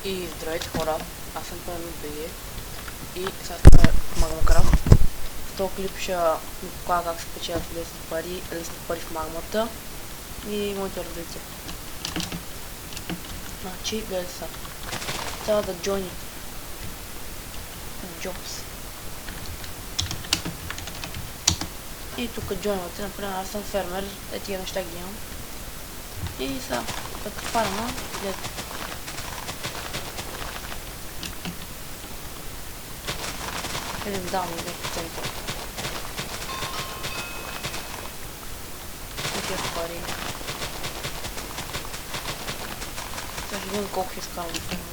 И здравейте хора, аз съм Пълен БГ и сега сме в Магмакрафт. В този клип ще ми покажа как се печелят лесни пари в магмата и моето развитие. Значи, гледайте сега. Трябва да join jobs. И тук joinвате, например аз съм фермер, тия неща ги имам. И сега, като фарма, гледайте. Един дам и 2%. Такива пари. Сега ще видим колко изкарвам в фирмата.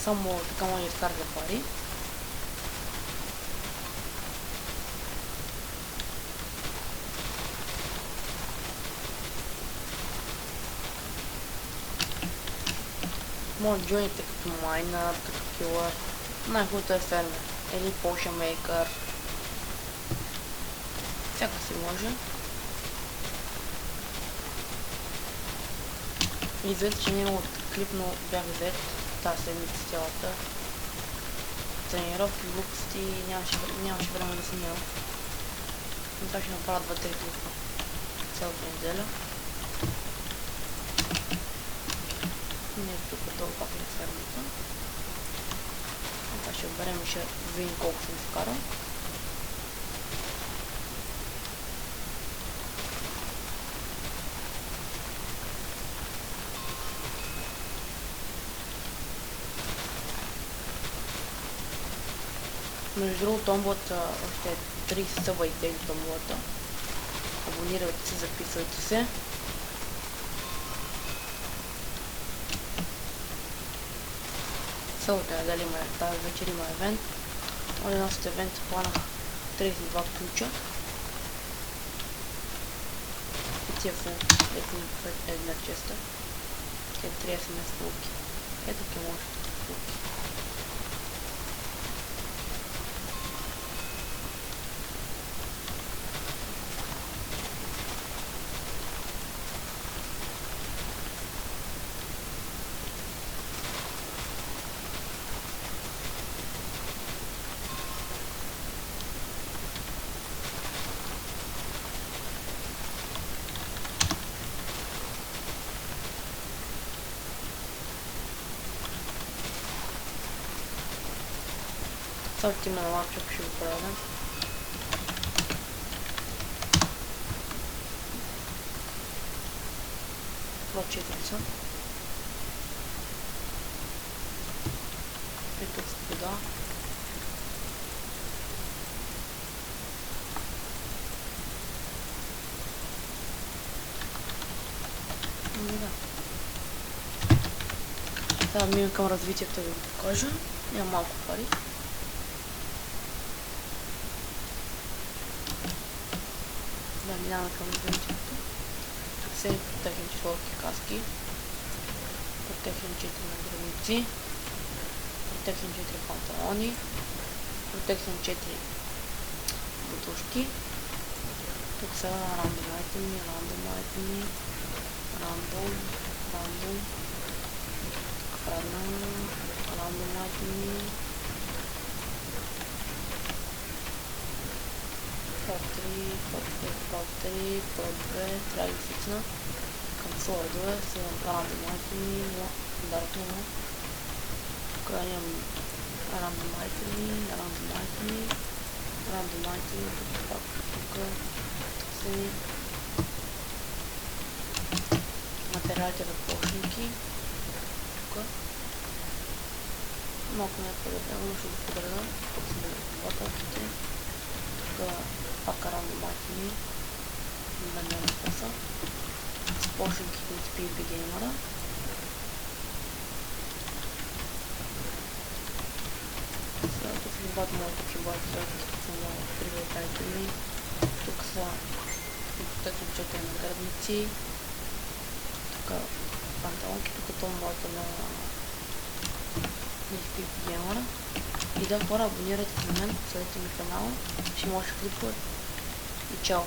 Само така може да изкарвате пари. Може да joinете като майнер, като килър. Най-хубавото е фермер. Или Potion Maker. Всяка си може. И изведете, че няма клип, но бях взет тази седмица цялата. Тренировки, глупости и нямаше време да снимам. Но сега ще направя 2-3 клипа цялата неделя. Не е тук долу пак на фермата. Това ще оберем и ще видим колко съм вкарал. Между другото, томбата още е 30 съба и тези томбата. Абонирайте се, записвайте се. Събота неделя има, тази вечер има евент. От една от евент планах 32 ключа. И тия фул, една честа. Те 30 фулки. Ето ке може фулки. Сега има на лапчик, ще го правя. Прочитница. И тук вода. Да. Сега минем към развитието да ви покажа. Има малко пари. Да, минаваме към развитието. Тук са и протехен 4 каски. Протехен 4 наградници. Протехен 4 панталони. Протехен 4 бутушки. Тук са рандом айтеми, рандом, рандом айтеми. По-3, трябва да ги фиксна към слайдове, сега рандом айтеми, стандартно. Тук имам рандом айтеми, тук пак, тук са материалите за почники, тук. Малко не е подредено, ще го подреда, тук са буталките. Тук пак рандом айтеми, да няма къса. С почники от PvP геймера. Тук са любат моите кибати, тук са много привет айтеми. Тук са тъкно 4 наградници. Тук панталонки, докато моята на изпи пиемана. И да, хора, абонирайте в момент, следете ми канала, ще може клипове и чао!